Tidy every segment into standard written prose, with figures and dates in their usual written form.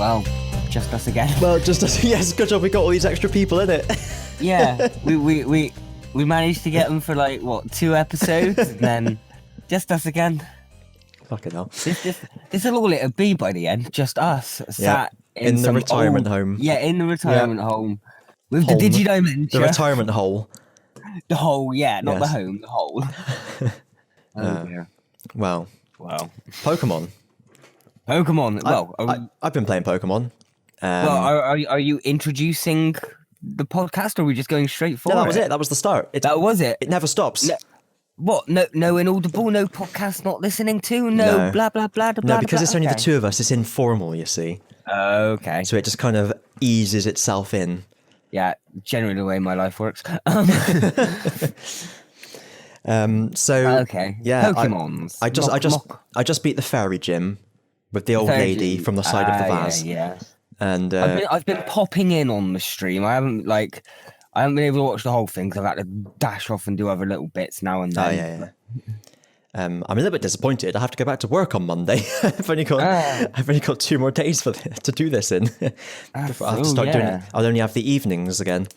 Well, just us again. Well, just yes, good job we got all these extra people in it. Yeah, we managed to get them for like, what, 2 episodes, and then just us again. Fucking hell. This is all it'll be by the end, just us, sat in the retirement home. Yeah, in the retirement home. With the Home. Digidimentia. The retirement hole. The hole, yeah, not the Yes. home, the hole. Oh dear. Well, Wow. Pokemon. Well, I've been playing Pokemon. are you introducing the podcast, or are we just going straight for No, it? that was it. That was the start. That was it. It never stops. No, what? No inaudible, no podcast not listening to, no blah blah blah blah. No, because blah. it's only the two of us. It's informal, you see. Okay. So it just kind of eases itself in. Yeah, generally the way my life works. So Okay. yeah, Pokemons. I just beat the fairy gym with the old lady from the side of the vase. Yeah. And I've been popping in on the stream. I haven't been able to watch the whole thing because I've had to dash off and do other little bits now and then. yeah. I'm a little bit disappointed. I have to go back to work on Monday. I've only got 2 more days to do this in. Before I have to start doing it. I'll only have the evenings again.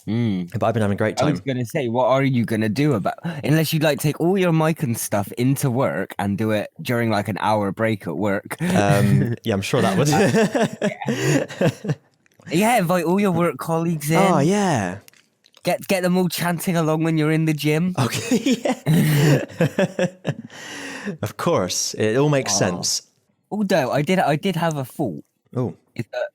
But I've been having a great time. I was going to say, what are you going to do about unless you'd like take all your mic and stuff into work and do it during like an hour break at work? Yeah, I'm sure that would. Yeah, invite all your work colleagues in. Oh, yeah. Get them all chanting along when you're in the gym. Okay, yeah. Of course. It all makes sense. Although I did have a thought. Oh. Is that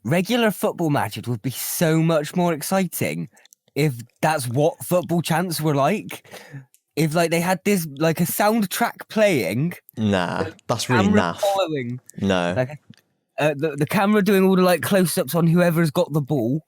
regular football matches would be so much more exciting if that's what football chants were like. If like they had this like a soundtrack playing. Nah, that's really naff. Following, no. like, the camera doing all the like close-ups on whoever's got the ball.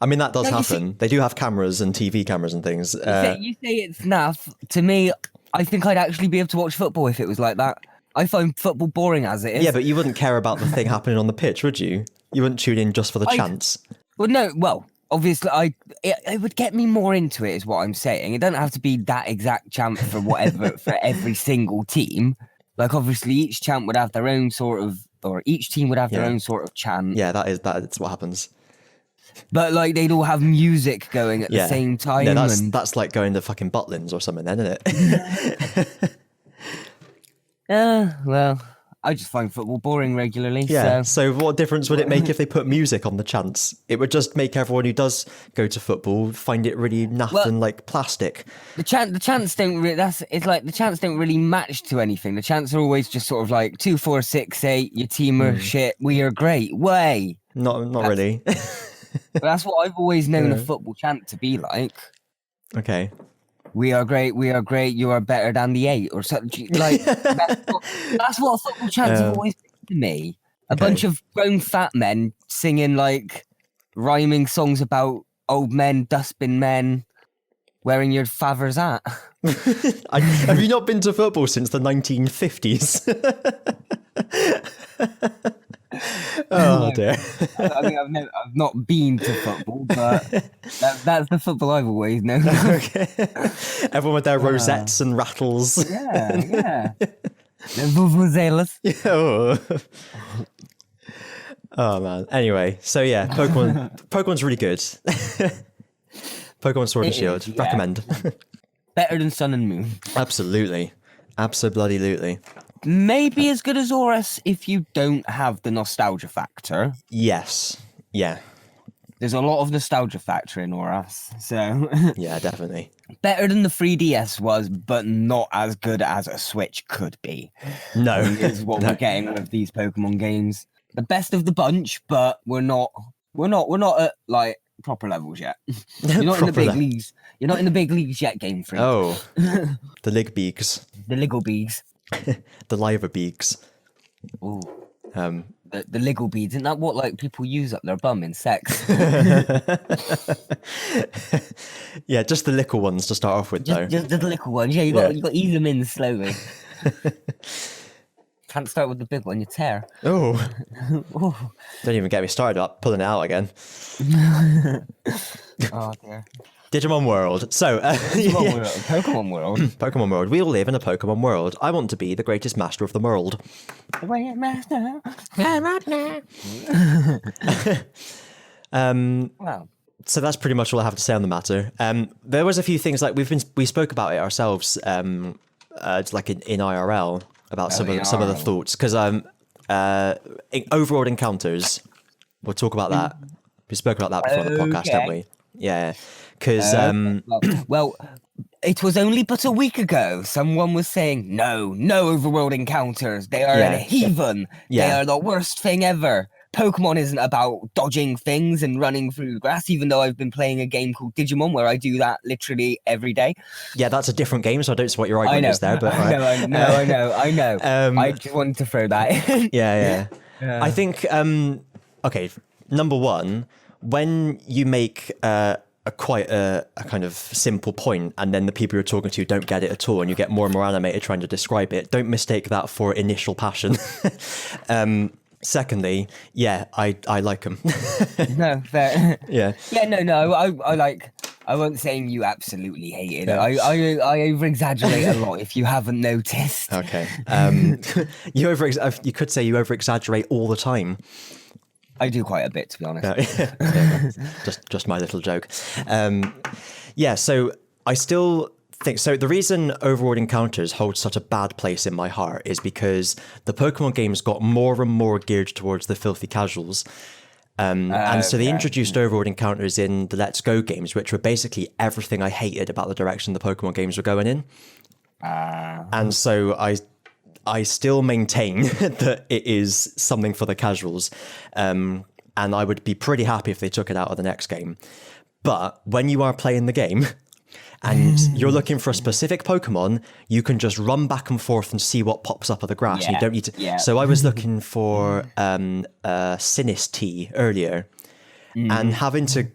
I mean, that does No, happen. They do have cameras and TV cameras and things. You say it's naff. To me, I think I'd actually be able to watch football if it was like that. I find football boring as it is. Yeah, but you wouldn't care about the thing happening on the pitch, would you? You wouldn't tune in just for the chants. Well, no. Well, obviously, it would get me more into it, is what I'm saying. It doesn't have to be that exact chant for whatever for every single team. Like, obviously, each chant would have their own sort of, or each team would have their own sort of chant. Yeah, that's what happens. But like, they'd all have music going at the same time. No, that's like going to fucking Butlins or something, then, isn't it? Well, I just find football boring regularly. Yeah. So what difference would it make if they put music on the chants? It would just make everyone who does go to football find it really naff and like plastic. The chants don't really. It's like the chants don't really match to anything. The chants are always just sort of like 2, 4, 6, 8. Your team are shit. We are great. Way. Not really. That's what I've always known a football chant to be like. Okay. We are great. We are great. You are better than the 8, or something. Like that's what football chants have always been to me. A bunch of grown fat men singing like rhyming songs about old men, dustbin men, wearing your father's hat. Have you not been to football since the 1950s? Oh dear. I mean, I've not been to football, but that's the football I've always known. Okay. Everyone with their rosettes and rattles. Yeah. The vuvuzelas. Oh man. Anyway, so yeah, Pokemon's really good. Pokemon Sword and Shield. Yeah. Recommend. Better than Sun and Moon. Absolutely. Absolutely. Maybe as good as Oras if you don't have the nostalgia factor. Yes. Yeah. There's a lot of nostalgia factor in Oras, so Yeah, definitely. better than the 3DS was, but not as good as a Switch could be. No, Is what we're getting with these Pokemon games. The best of the bunch, but we're not at like proper levels yet. You're not in the big leagues. You're not in the big leagues yet, Game Freak. Oh, the Lig Beaks. The Liggle Beads. The Liver Beaks. Ooh. The Liggle beads, isn't that what like people use up their bum in sex? Yeah, just the little ones to start off with, though. Just the little ones. Yeah, you got to ease them in slowly. Can't start with the big one, you tear. Oh. Don't even get me started up pulling it out again. Oh dear. Digimon World. So, Pokemon World. Pokemon World. We all live in a Pokemon world. I want to be the greatest master of the world. Wow. So that's pretty much all I have to say on the matter. There was a few things like we spoke about it ourselves, like in IRL about some of the thoughts because overworld encounters. We'll talk about that. We spoke about that before on the podcast, didn't we? Yeah, because well, it was only but a week ago. Someone was saying no overworld encounters. They are a heathen. Yeah. They are the worst thing ever. Pokemon isn't about dodging things and running through the grass, even though I've been playing a game called Digimon where I do that literally every day. Yeah, that's a different game, so I don't see what your argument is there. But I know. I just wanted to throw that in. Yeah. I think, okay, number one, when you make quite a kind of simple point and then the people you're talking to don't get it at all and you get more and more animated trying to describe it, don't mistake that for initial passion. Secondly, I like them. No, fair. Yeah. Yeah, no. I wasn't saying you absolutely hated it. I over exaggerate a lot. If you haven't noticed. Okay. You could say you over exaggerate all the time. I do quite a bit, to be honest. just my little joke. So I still think so. The reason Overworld Encounters hold such a bad place in my heart is because the Pokemon games got more and more geared towards the filthy casuals. And so they introduced Overworld Encounters in the Let's Go games, which were basically everything I hated about the direction the Pokemon games were going in. And so I still maintain that it is something for the casuals. And I would be pretty happy if they took it out of the next game. But when you are playing the game and you're looking for a specific Pokemon, you can just run back and forth and see what pops up of the grass. Yeah, and you don't need to. Yeah. So I was looking for Sinistee earlier and having to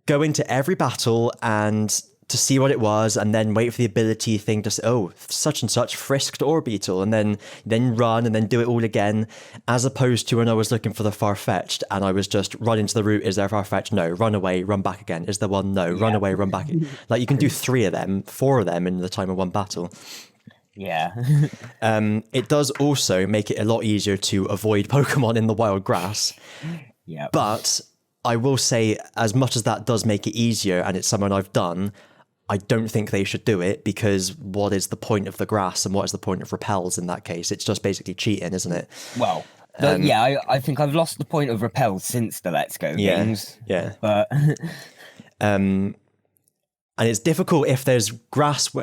go into every battle and to see what it was and then wait for the ability thing to say, oh, such and such frisked Orbeetle, and then run and then do it all again, as opposed to when I was looking for the Farfetch'd and I was just run into the route. Is there Farfetch'd? No. Run away, run back again. Is there one? No. Run away, run back. Like you can do 4 of them in the time of one battle. Yeah. It does also make it a lot easier to avoid Pokemon in the wild grass. Yeah. But I will say, as much as that does make it easier and it's something I've done, I don't think they should do it because what is the point of the grass and what is the point of repels in that case? It's just basically cheating, isn't it? Well, I think I've lost the point of repels since the Let's Go games. Yeah. But and it's difficult if there's grass.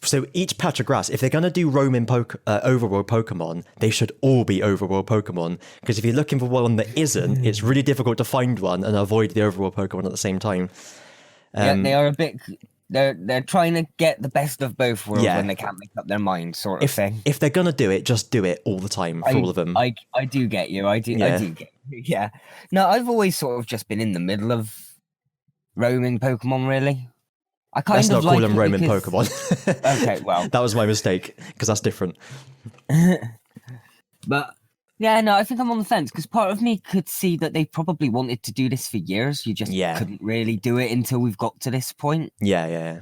So each patch of grass, if they're going to do roaming overworld Pokemon, they should all be overworld Pokemon. Because if you're looking for one that isn't, it's really difficult to find one and avoid the overworld Pokemon at the same time. They are a bit. They're trying to get the best of both worlds when they can't make up their mind, sort of thing. If they're gonna do it, just do it all the time for all of them. I do get you. I do get you. Yeah. No, I've always sort of just been in the middle of roaming Pokemon, really. Let's not call them roaming Pokemon. Okay, well. That was my mistake, because that's different. But yeah, no, I think I'm on the fence because part of me could see that they probably wanted to do this for years. You just couldn't really do it until we've got to this point. Yeah.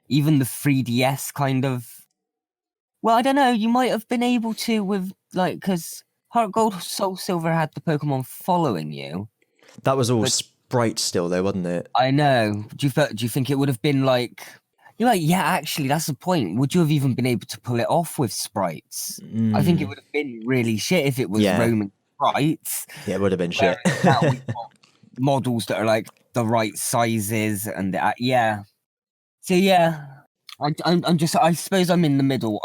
Even the 3DS kind of. Well, I don't know. You might have been able to with because Heart Gold, Soul Silver had the Pokemon following you. That was all sprites still, though, wasn't it? I know. Do you think it would have been like? You're like, yeah, actually, that's the point. Would you have even been able to pull it off with sprites? I think it would have been really shit if it was roaming sprites. Yeah, it would have been shit. Now we've got models that are like the right sizes and So yeah, I'm just. I suppose I'm in the middle.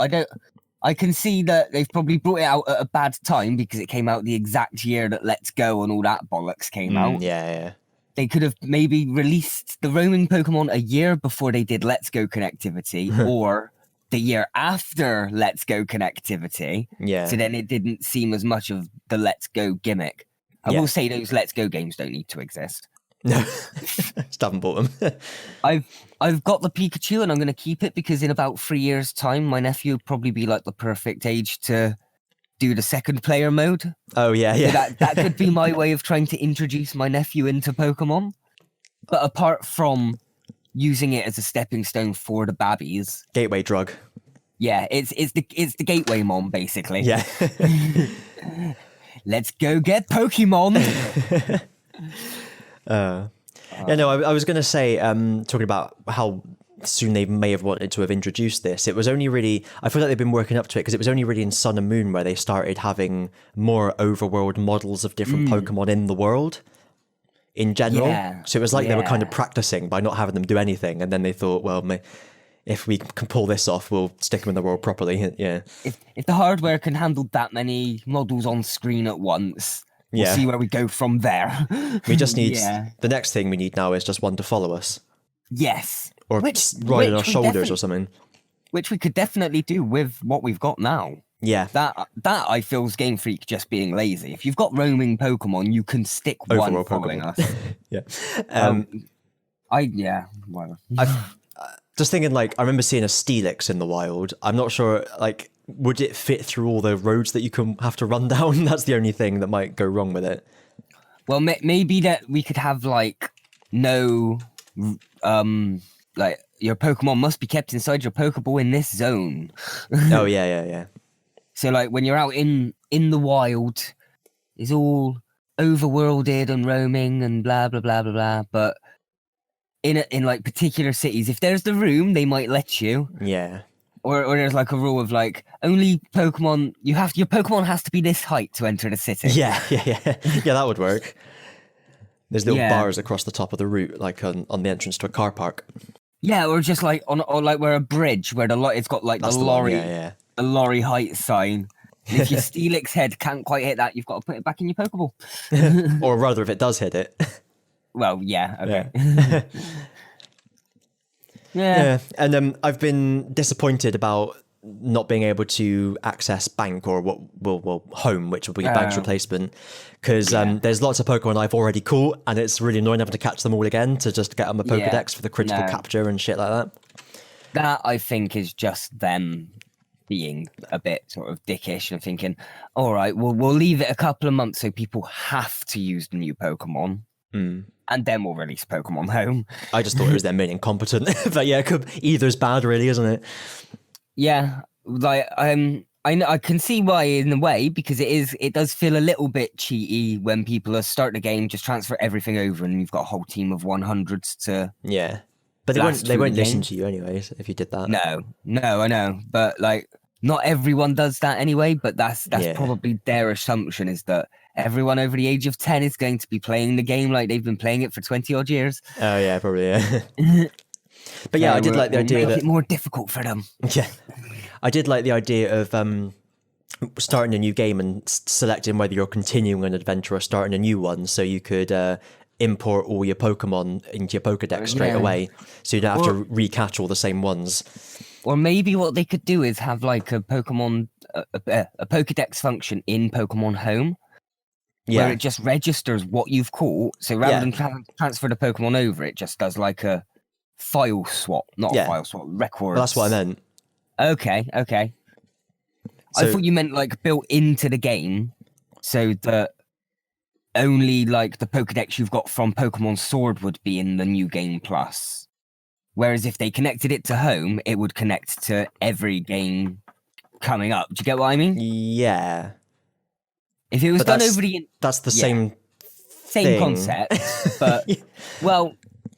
I can see that they've probably brought it out at a bad time because it came out the exact year that Let's Go and all that bollocks came out. Yeah. They could have maybe released the roaming Pokemon a year before they did Let's Go connectivity or the year after Let's Go connectivity. Yeah. So then it didn't seem as much of the Let's Go gimmick. I will say those Let's Go games don't need to exist. No, just haven't bought them. I've got the Pikachu and I'm going to keep it because in about 3 years' time, my nephew would probably be like the perfect age to do the second player mode. Oh yeah. So that could be my way of trying to introduce my nephew into Pokemon. But apart from using it as a stepping stone for the babbies. Gateway drug. Yeah, it's the gateway mom, basically. Yeah. Let's go get Pokemon. Yeah, no, I was going to say, talking about how soon they may have wanted to have introduced this, it was only really, I feel like they've been working up to it because it was only really in Sun and Moon where they started having more overworld models of different Pokemon in the world in general. Yeah, so it was like they were kind of practicing by not having them do anything, and then they thought, well, if we can pull this off, we'll stick them in the world properly. Yeah. If the hardware can handle that many models on screen at once, we'll see where we go from there. We just need the next thing we need now is just one to follow us. Yes. Or ride on our shoulders or something. Which we could definitely do with what we've got now. Yeah. That I feel is Game Freak just being lazy. If you've got roaming Pokemon, you can stick one following us. Yeah. Whatever. Just thinking, like, I remember seeing a Steelix in the wild. I'm not sure, like, would it fit through all the roads that you can have to run down? That's the only thing that might go wrong with it. Well, maybe that we could have, like, no, like, your Pokemon must be kept inside your Pokeball in this zone. Oh, yeah. So, like, when you're out in the wild, it's all overworlded and roaming and blah, blah, blah, blah, blah. But in like, particular cities, if there's the room, they might let you. Yeah. Or there's, like, a rule of, like, only Pokemon... your Pokemon has to be this height to enter the city. Yeah. Yeah, that would work. There's little bars across the top of the route, like on the entrance to a car park. Yeah, or just, like, or like, where a bridge, where it's got, like, That's the lorry... the lorry height sign. And if your Steelix head can't quite hit that, you've got to put it back in your Pokeball. Or rather, if it does hit it. Well, yeah, okay. Yeah. Yeah. And I've been disappointed about not being able to access Bank, or Home, which will be Bank's replacement, because there's lots of Pokemon I've already caught, and it's really annoying having to catch them all again to just get on the Pokedex for the critical capture and shit like that. That, I think, is just them being a bit sort of dickish and thinking, all right, we'll leave it a couple of months so people have to use the new Pokemon. And then we'll release Pokemon Home. I just thought it was them being incompetent. But yeah, either's bad, really, isn't it? Yeah, like I can see why in a way, because it does feel a little bit cheaty when people are starting a game, just transfer everything over, and you've got a whole team of 100s to. Yeah, but they won't listen to you anyways if you did that. No, I know, but like not everyone does that anyway. But that's probably their assumption, is that everyone over the age of 10 is going to be playing the game like they've been playing it for 20 odd years. Oh yeah, probably, yeah. But yeah, I did like the idea that it's more difficult for them. Yeah, I did like the idea of starting a new game and selecting whether you're continuing an adventure or starting a new one, so you could import all your Pokemon into your Pokedex straight away, so you don't have to recatch all the same ones. Or maybe what they could do is have like a Pokemon, a Pokedex function in Pokemon Home. Where it just registers what you've caught. So rather than transfer the Pokemon over, it just does like a file swap. Not a file swap, records. Well, that's what I meant. Okay. So, I thought you meant like built into the game, so that only like the Pokedex you've got from Pokemon Sword would be in the new game plus. Whereas if they connected it to Home, it would connect to every game coming up. Do you get what I mean? Yeah. If it was done over the... That's the same concept, but, well,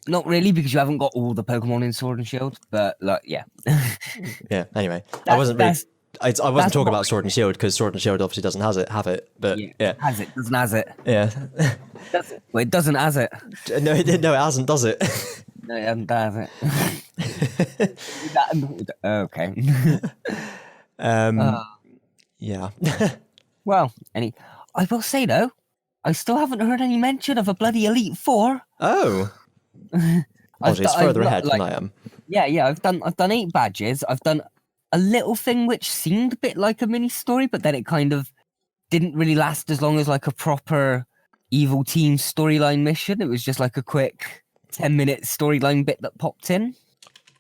not really, because you haven't got all the Pokemon in Sword and Shield, but, like, yeah. Yeah, anyway. I wasn't talking about Sword and Shield, because Sword and Shield obviously doesn't have it, but, yeah. Has it, doesn't has it. Yeah. Well, it doesn't has it. No, it hasn't, does it? No, it hasn't, has it. Okay. Yeah. Well, I will say though, I still haven't heard any mention of a bloody Elite Four. Oh, Ozzy's further ahead than I am. Yeah. I've done 8 badges. I've done a little thing which seemed a bit like a mini story, but then it kind of didn't really last as long as like a proper Evil Team storyline mission. It was just like a quick 10-minute storyline bit that popped in.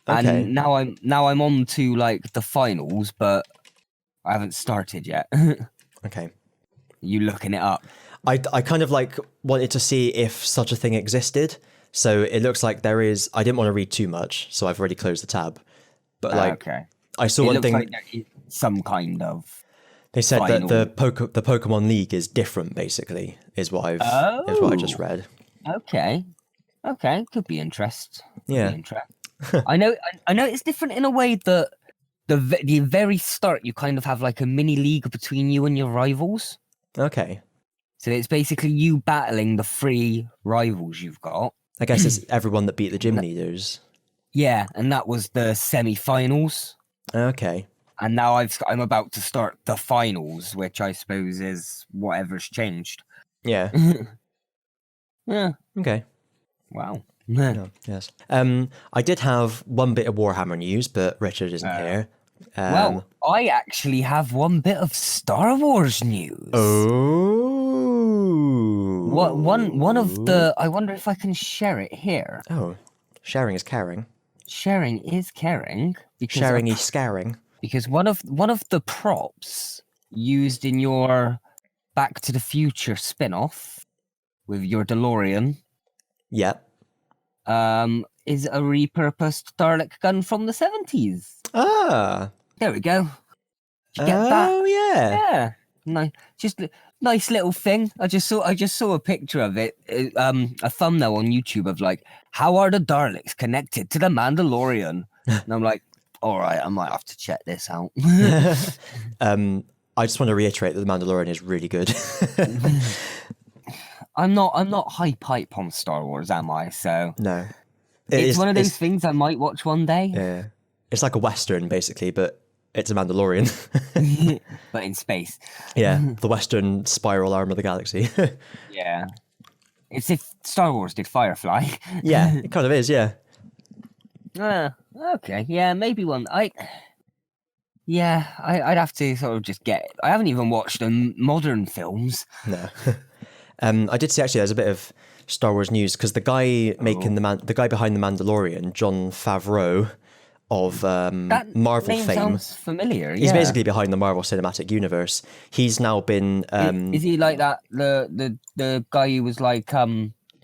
Okay. And now I'm on to like the finals, but I haven't started yet. Okay. You looking it up? I kind of like wanted to see if such a thing existed. So it looks like there is. I didn't want to read too much, so I've already closed the tab. But like, I saw one thing. Like there is some kind of. They said final. that the Pokemon League is different. Basically, is what I just read. Okay, could be interest. Yeah. I know it's different in a way that the very start you kind of have like a mini league between you and your rivals. Okay. So it's basically you battling the 3 rivals you've got. I guess it's everyone that beat the gym leaders. Yeah, and that was the semi-finals. Okay. And now I'm about to start the finals, which I suppose is whatever's changed. Yeah. Yeah. Okay. Wow. No, yes. I did have one bit of Warhammer news, but Richard isn't here. Well, I actually have one bit of Star Wars news. Oh. What one of the? I wonder if I can share it here. Oh, sharing is caring. Sharing is caring. Because sharing is scaring. Because one of the props used in your Back to the Future spin-off with your DeLorean. Yep. Is a repurposed Dalek gun from the 70s. Ah. There we go. Did you get that? Oh yeah. Yeah. Nice. Just a nice little thing. I just saw a picture of it. A thumbnail on YouTube of like, how are the Daleks connected to the Mandalorian? And I'm like, all right, I might have to check this out. I just want to reiterate that the Mandalorian is really good. I'm not hype on Star Wars, am I? So no, it's one of those things I might watch one day. Yeah, it's like a Western basically, but it's a Mandalorian. But in space. Yeah, the Western spiral arm of the galaxy. Yeah, it's if Star Wars did Firefly. Yeah, it kind of is. Yeah. Okay. Yeah, maybe one. I'd have to sort of just get. I haven't even watched the modern films. No. I did see actually there's a bit of Star Wars news because the guy making the guy behind the Mandalorian, Jon Favreau of Marvel name fame. Sounds familiar. He's basically behind the Marvel Cinematic Universe. He's now been. Is he like that? The guy who was like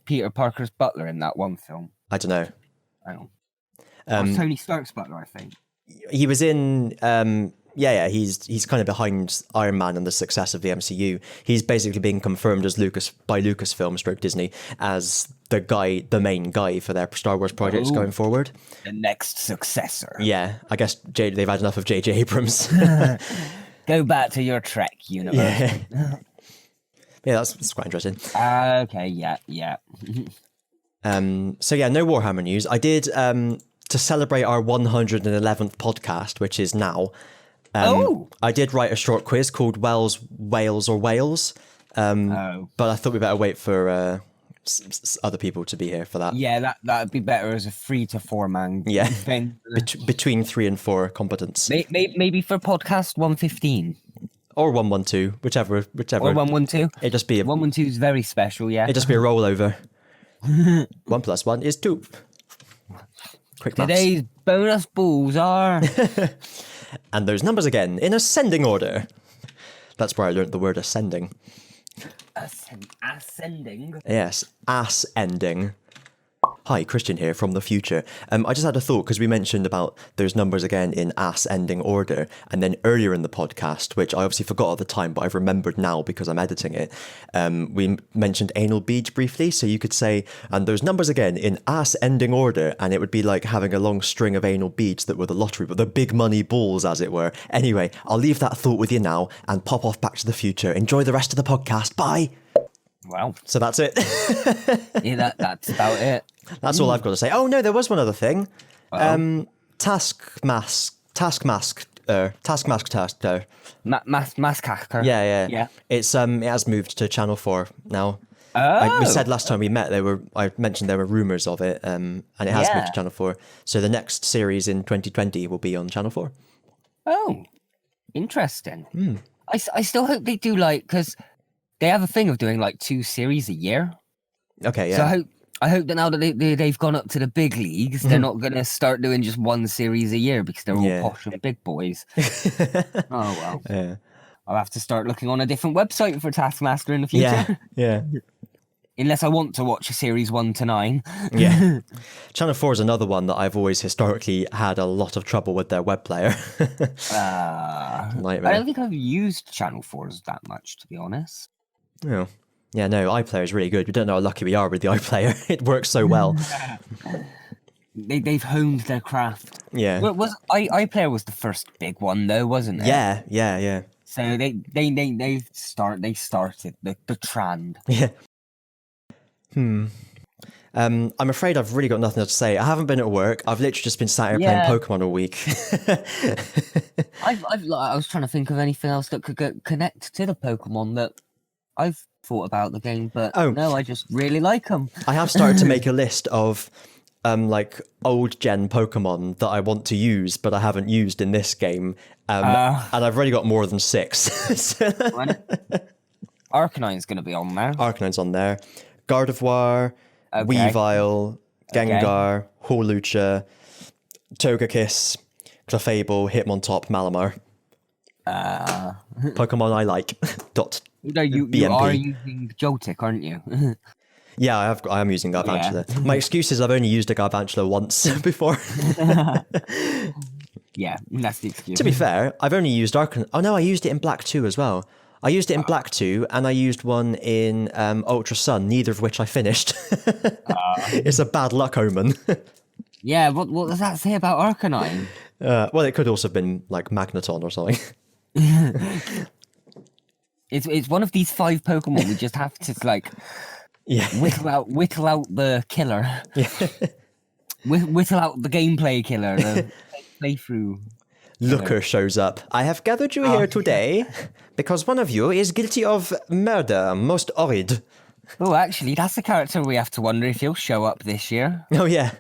Peter Parker's butler in that one film? I don't know. I don't. Tony Stark's butler, I think. He was in. He's kind of behind Iron Man and the success of the MCU. He's basically being confirmed as Lucasfilm / Disney as the main guy for their Star Wars projects going forward. The next successor. Yeah, I guess they've had enough of J.J. Abrams. Go back to your Trek universe. Yeah, yeah, that's quite interesting. Okay, yeah. So yeah, no Warhammer news. I did to celebrate our 111th podcast, which is now. I did write a short quiz called Wells, Wales or Wales. But I thought we better wait for other people to be here for that. Yeah, that'd be better as a 3 to 4 man. Yeah, thing. between 3 and 4 competence. Maybe for podcast 115 or 112, whichever. Or 112. It'd just be 112 is very special. Yeah, it'd just be a rollover. 1 + 1 is 2. Quick maths. Today's bonus balls are. And those numbers again in ascending order. That's where I learned the word ascending. Ascending? Yes, ass-ending. Hi, Kristian here from the future. I just had a thought because we mentioned about those numbers again in ass-ending order, and then earlier in the podcast, which I obviously forgot at the time, but I've remembered now because I'm editing it, we mentioned anal beads briefly, so you could say, and those numbers again in ass-ending order, and it would be like having a long string of anal beads that were the lottery, but the big money balls, as it were. Anyway, I'll leave that thought with you now and pop off back to the future. Enjoy the rest of the podcast. Bye! Wow. So that's it. Yeah, that's about it. That's all I've got to say. Oh no, there was one other thing. Taskmaster. Massacre. Yeah. It's it has moved to Channel 4 now. We said last time we met I mentioned there were rumours of it, and it has moved to Channel 4. So the next series in 2020 will be on Channel 4. Oh, interesting. I still hope they do because they have a thing of doing 2 series a year. Okay, yeah. So I hope that now that they've gone up to the big leagues, they're not going to start doing just 1 series a year because they're all posh and big boys. Oh, well. Yeah. I'll have to start looking on a different website for Taskmaster in the future. Yeah. Unless I want to watch a series 1 to 9. Yeah. Channel 4 is another one that I've always historically had a lot of trouble with their web player. Nightmare. I don't think I've used Channel 4s that much, to be honest. Oh. Yeah, no, iPlayer is really good. We don't know how lucky we are with the iPlayer. It works so well. They've honed their craft. Yeah. iPlayer was the first big one, though, wasn't it? Yeah. So they started the trend. Yeah. I'm afraid I've really got nothing else to say. I haven't been at work. I've literally just been sat here playing Pokemon all week. I was trying to think of anything else that could connect to the Pokemon that I've thought about the game, but no, I just really like them. I have started to make a list of like old gen Pokemon that I want to use, but I haven't used in this game, and I've already got more than 6. Arcanine's going to be on there. Arcanine's on there. Gardevoir, Weavile, Gengar, Hawlucha, Togekiss, Clefable, Hitmontop, Malamar. Pokemon I like. No, you are using Joltik, aren't you? Yeah, I am using Garvantula. Yeah. My excuse is I've only used a Garvantula once before. Yeah, that's the excuse. To be fair, I've only used Arcanine. Oh no, I used it in Black 2 as well. I used it in Black 2, and I used one in Ultra Sun, neither of which I finished. It's a bad luck omen. Yeah, what does that say about Arcanine? Well, it could also have been like Magneton or something. It's one of these 5 Pokemon we just have to like whittle out the killer. Yeah. Whittle out the gameplay killer, the playthrough. Looker shows up. I have gathered you here today because one of you is guilty of murder, most horrid. Oh, actually, that's the character we have to wonder if he'll show up this year. Oh, yeah.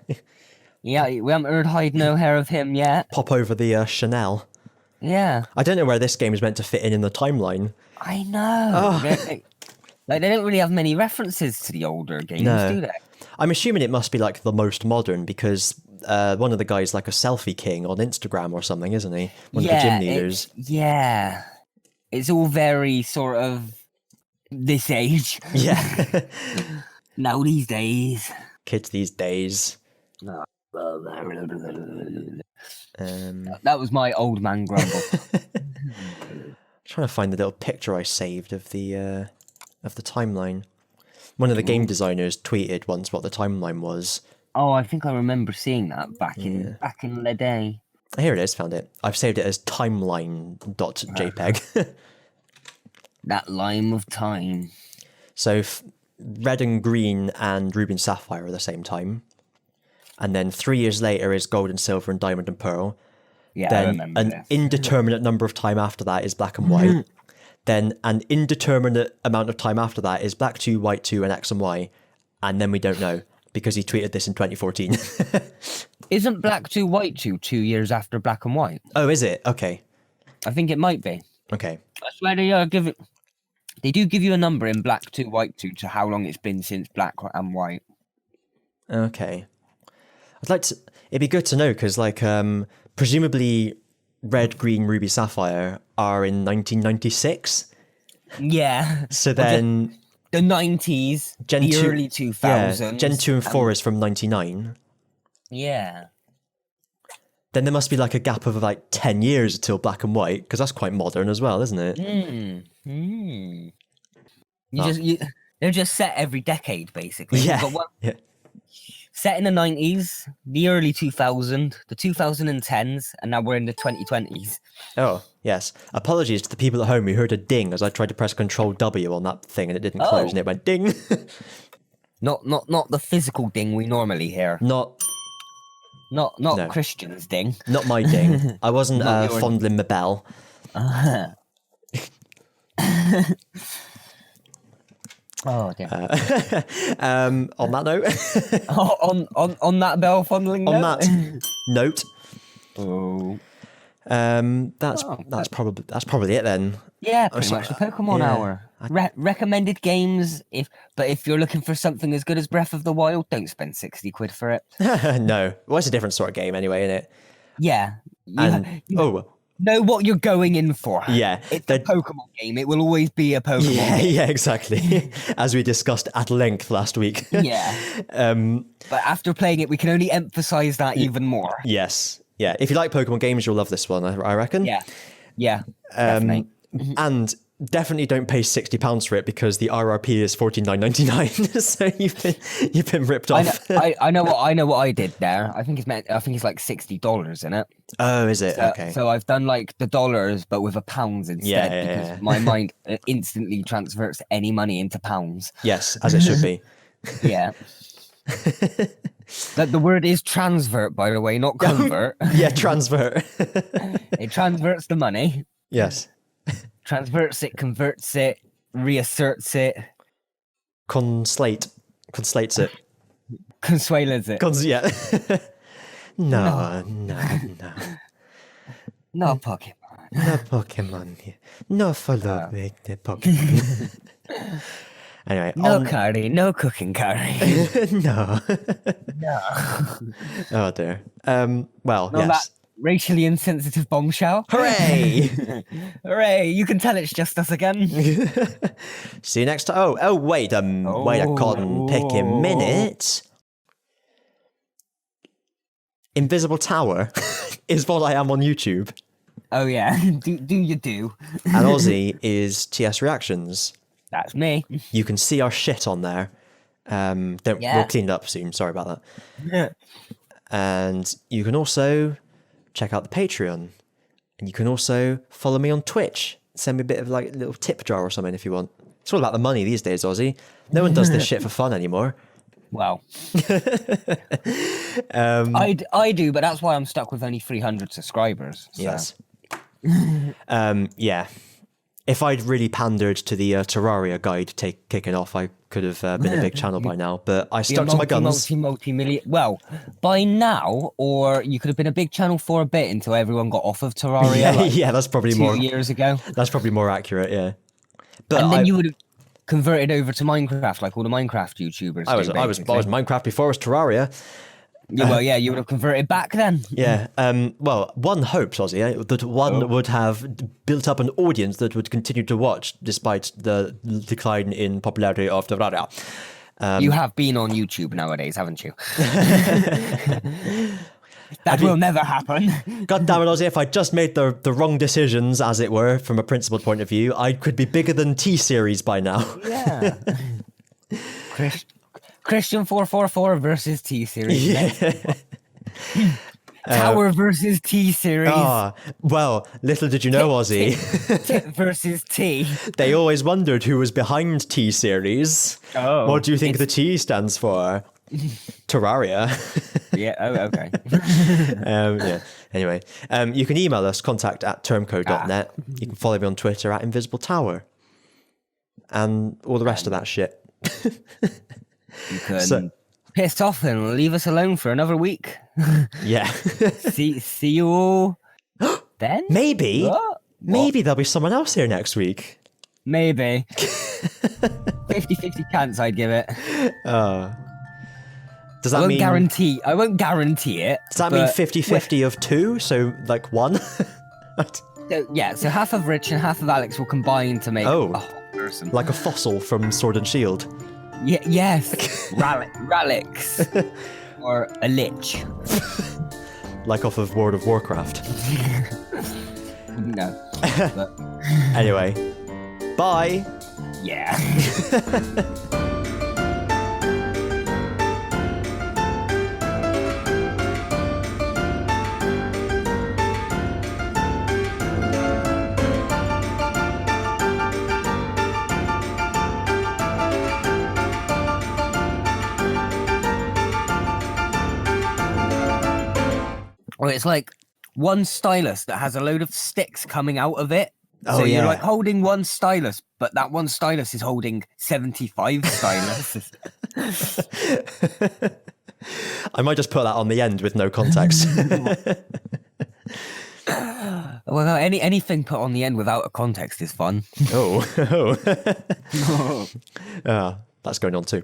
Yeah, we haven't heard hide no hair of him yet. Pop over the Chanel. Yeah. I don't know where this game is meant to fit in the timeline. I know. They don't really have many references to the older games, do they? I'm assuming it must be like the most modern because one of the guys like a selfie king on Instagram or something, isn't he? One of the gym leaders. It's all very sort of this age. Yeah. Now these days. Kids these days. That was my old man grumble. Trying to find the little picture I saved of the timeline. One of the game designers tweeted once what the timeline was. Oh, I think I remember seeing that back in the day. Here it is, found it. I've saved it as timeline.jpg. That line of time. So Red and Green and Ruby and Sapphire are the same time. And then 3 years later is Gold and Silver and Diamond and Pearl. Yeah, then I remember an indeterminate number of time after that is Black and White. Then an indeterminate amount of time after that is Black 2, White 2, and X and Y. And then we don't know, because he tweeted this in 2014. Isn't Black 2, White 2 2 years after Black and White? Oh, is it? Okay. I think it might be. Okay. I swear they do give you a number in Black 2, White 2 to how long it's been since Black and White. Okay. It'd be good to know, because, like, presumably Red, Green, Ruby, Sapphire are in 1996. Yeah. So then the 90s, the early 2000s. Yeah, Gen 2 and 4 is from 99. Yeah. Then there must be like a gap of like 10 years until Black and White, because that's quite modern as well, isn't it? They're just set every decade, basically. Yeah. Set in the 90s, the early 2000s, the 2010s, and now we're in the 2020s. Oh, yes. Apologies to the people at home who heard a ding as I tried to press Control W on that thing and it didn't close and it went ding. Not the physical ding we normally hear. Not no. Kristian's ding. Not my ding. I wasn't fondling my bell. Oh dear. On that note. on that bell fondling note. On that note. Oh. That's probably it then. Yeah, pretty much the Pokemon hour. Recommended games, if you're looking for something as good as Breath of the Wild, don't spend 60 quid for it. No. Well, it's a different sort of game anyway, isn't it? Yeah. know what you're going in for. Yeah. It's a Pokemon game. It will always be a Pokemon game. Yeah, exactly. As we discussed at length last week. Yeah. But after playing it, we can only emphasize that even more. Yes. Yeah. If you like Pokemon games, you'll love this one, I reckon. Yeah. Yeah. Definitely. And definitely don't pay £60 for it because the RRP is $49.99. So you've been ripped off. I know what I did there. I think it's like $60 in it. Oh, is it? Okay. So I've done like the dollars, but with a pounds instead. Because my mind instantly transfers any money into pounds. Yes, as it should be. Yeah. The word is transvert, by the way, not convert. Yeah, transvert. It transverts the money. Yes. Transverts it, converts it, reasserts it. Conslates it. Consuelas it. Yeah. No. No Pokemon. No Pokemon here. No follow the Pokemon. Anyway. No curry, no cooking curry. No. No. Oh dear. Well, yes. That racially insensitive bombshell. Hooray! Hooray! You can tell it's just us again. See you next time. Oh, wait a cotton picking minute. Invisible Tower is what I am on YouTube. Oh yeah, do you do? And Ozzy is TS Reactions. That's me. You can see our shit on there. We'll clean it up soon. Sorry about that. Yeah. And you can also check out the Patreon. And you can also follow me on Twitch. Send me a bit of like a little tip jar or something if you want. It's all about the money these days, Ozzy. No one does this shit for fun anymore. Well, I do, but that's why I'm stuck with only 300 subscribers. So. Yes. Yeah. If I'd really pandered to the Terraria guide kicking off, I could have been a big channel by now. But I stuck to my guns. Multi-million. Well, by now, or you could have been a big channel for a bit until everyone got off of Terraria. Yeah, that's probably 2 years ago. That's probably more accurate. Yeah. But and then you would have converted over to Minecraft, like all the Minecraft YouTubers. I was Minecraft before it was Terraria. Yeah, well, yeah, you would have converted back then. Yeah. Well, one hopes, Ozzy, that one would have built up an audience that would continue to watch despite the decline in popularity of Terraria. You have been on YouTube nowadays, haven't you? That will never happen. God damn it, Ozzy, if I just made the wrong decisions, as it were, from a principled point of view, I could be bigger than T-Series by now. Yeah. Kristian 444 versus T-Series. Yeah. Tower versus T-Series. Well, little did you know, Ozzy. Tit versus T. They always wondered who was behind T-Series. Oh. What do you think the T stands for? Terraria. Yeah, okay. Yeah. Anyway, you can email us, contact@termcode.net. You can follow me on Twitter @InvisibleTower. And all the rest of that shit. You can piss off and leave us alone for another week. Yeah. see you all then? Maybe. Maybe there'll be someone else here next week. Maybe. 50-50 chance I'd give it. Does that mean... I won't guarantee it. Does that mean 50-50 of two? So, like, one? So half of Rich and half of Alex will combine to make a whole person. Like a fossil from Sword and Shield. Yes. Ralix. Or a lich. Like off of World of Warcraft. No. But... Anyway. Bye. Yeah. Or it's like one stylus that has a load of sticks coming out of it. So you're like holding one stylus, but that one stylus is holding 75 stylus. I might just put that on the end with no context. Well, anything put on the end without a context is fun. That's going on too.